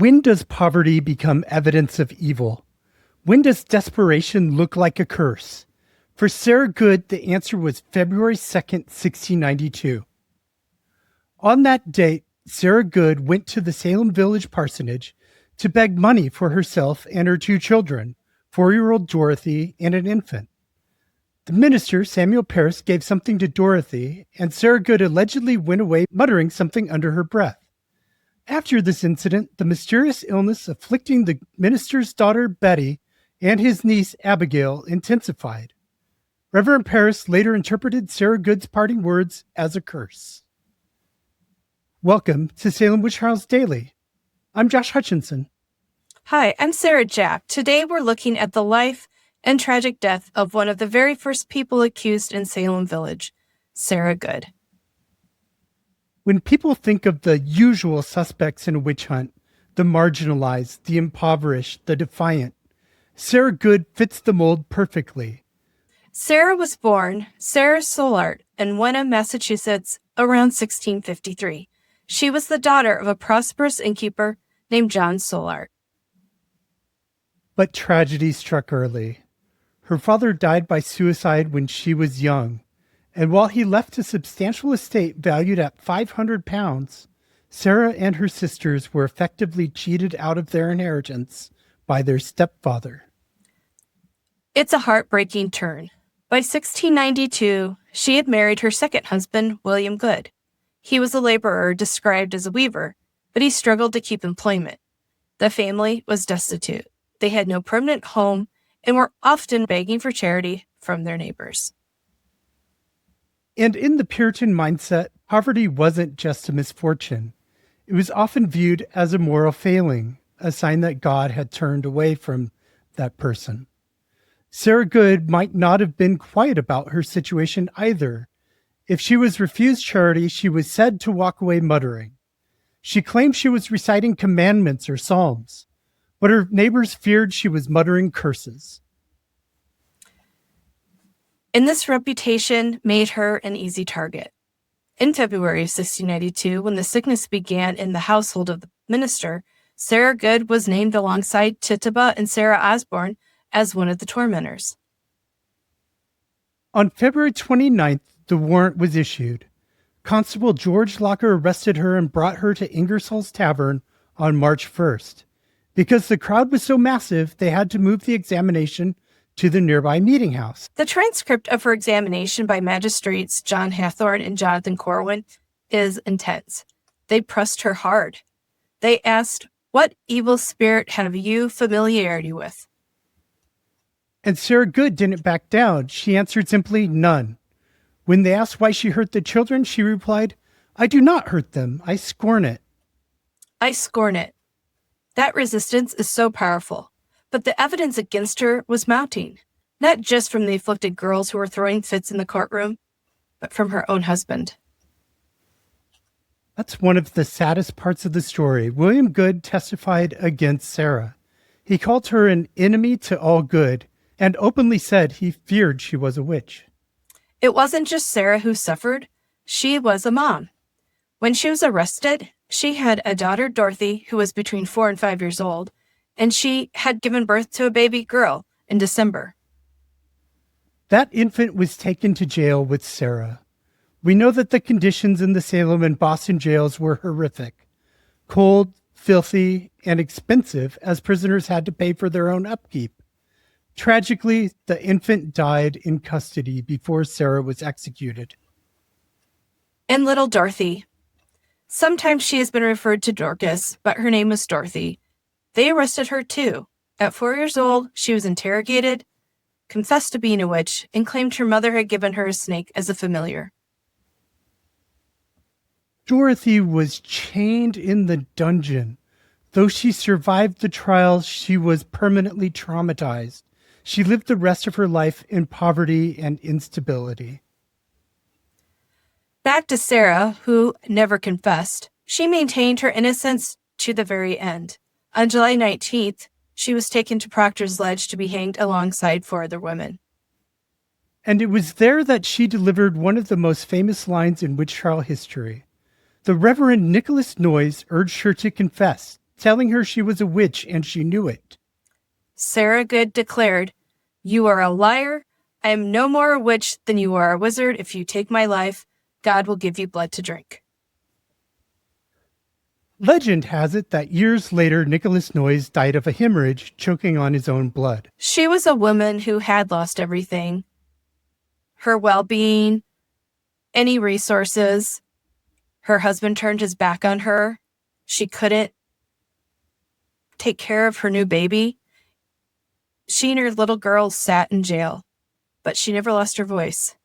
When does poverty become evidence of evil? When does desperation look like a curse? For Sarah Good, the answer was February 2nd, 1692. On that date, Sarah Good went to the Salem village parsonage to beg money for herself and her two children, 4-year-old Dorothy and an infant. The minister, Samuel Parris, gave something to Dorothy, and Sarah Good allegedly went away muttering something under her breath. After this incident, the mysterious illness afflicting the minister's daughter, Betty, and his niece, Abigail, intensified. Reverend Parris later interpreted Sarah Good's parting words as a curse. Welcome to Salem Witch Trials Daily. I'm Josh Hutchinson. Hi, I'm Sarah Jack. Today we're looking at the life and tragic death of one of the very first people accused in Salem Village, Sarah Good. When people think of the usual suspects in a witch hunt, the marginalized, the impoverished, the defiant, Sarah Good fits the mold perfectly. Sarah was born Sarah Soulart in Wenham, Massachusetts, around 1653. She was the daughter of a prosperous innkeeper named John Soulart. But tragedy struck early. Her father died by suicide when she was young, and while he left a substantial estate valued at £500, Sarah and her sisters were effectively cheated out of their inheritance by their stepfather. It's a heartbreaking turn. By 1692, she had married her second husband, William Good. He was a laborer described as a weaver, but he struggled to keep employment. The family was destitute. They had no permanent home and were often begging for charity from their neighbors. And in the Puritan mindset, poverty wasn't just a misfortune. It was often viewed as a moral failing, a sign that God had turned away from that person. Sarah Good might not have been quiet about her situation either. If she was refused charity, she was said to walk away muttering. She claimed she was reciting commandments or psalms, but her neighbors feared she was muttering curses. And this reputation made her an easy target. In February of 1692, when the sickness began in the household of the minister, Sarah Good was named alongside Tituba and Sarah Osborne as one of the tormentors. On February 29th, the warrant was issued. Constable George Locker arrested her and brought her to Ingersoll's Tavern on March 1st. Because the crowd was so massive, they had to move the examination to the nearby meeting house. The transcript of her examination by magistrates John Hathorne and Jonathan Corwin is intense. They pressed her hard. They asked, "What evil spirit have you familiarity with?" And Sarah Good didn't back down. She answered simply, "None." When they asked why she hurt the children, she replied, "I do not hurt them. I scorn it." I scorn it. That resistance is so powerful. But the evidence against her was mounting, not just from the afflicted girls who were throwing fits in the courtroom, but from her own husband. That's one of the saddest parts of the story. William Good testified against Sarah. He called her an enemy to all good and openly said he feared she was a witch. It wasn't just Sarah who suffered. She was a mom. When she was arrested, she had a daughter, Dorothy, who was between 4 and 5 years old, and she had given birth to a baby girl in December. That infant was taken to jail with Sarah. We know that the conditions in the Salem and Boston jails were horrific. Cold, filthy, and expensive, as prisoners had to pay for their own upkeep. Tragically, the infant died in custody before Sarah was executed. And little Dorothy. Sometimes she has been referred to Dorcas, but her name was Dorothy. They arrested her too. At 4 years old, she was interrogated, confessed to being a witch, and claimed her mother had given her a snake as a familiar. Dorothy was chained in the dungeon. Though she survived the trials, she was permanently traumatized. She lived the rest of her life in poverty and instability. Back to Sarah, who never confessed. She maintained her innocence to the very end. On July 19th, she was taken to Proctor's Ledge to be hanged alongside 4 other women. And it was there that she delivered one of the most famous lines in witch trial history. The Reverend Nicholas Noyes urged her to confess, telling her she was a witch and she knew it. Sarah Good declared, "You are a liar. I am no more a witch than you are a wizard. If you take my life, God will give you blood to drink." Legend has it that years later, Nicholas Noyes died of a hemorrhage, choking on his own blood. She was a woman who had lost everything. Her well-being, any resources. Her husband turned his back on her. She couldn't take care of her new baby. She and her little girl sat in jail, but she never lost her voice.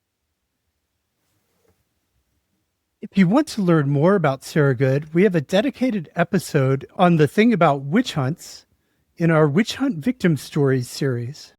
If you want to learn more about Sarah Good, we have a dedicated episode on the thing about witch hunts in our Witch Hunt Victim Stories series.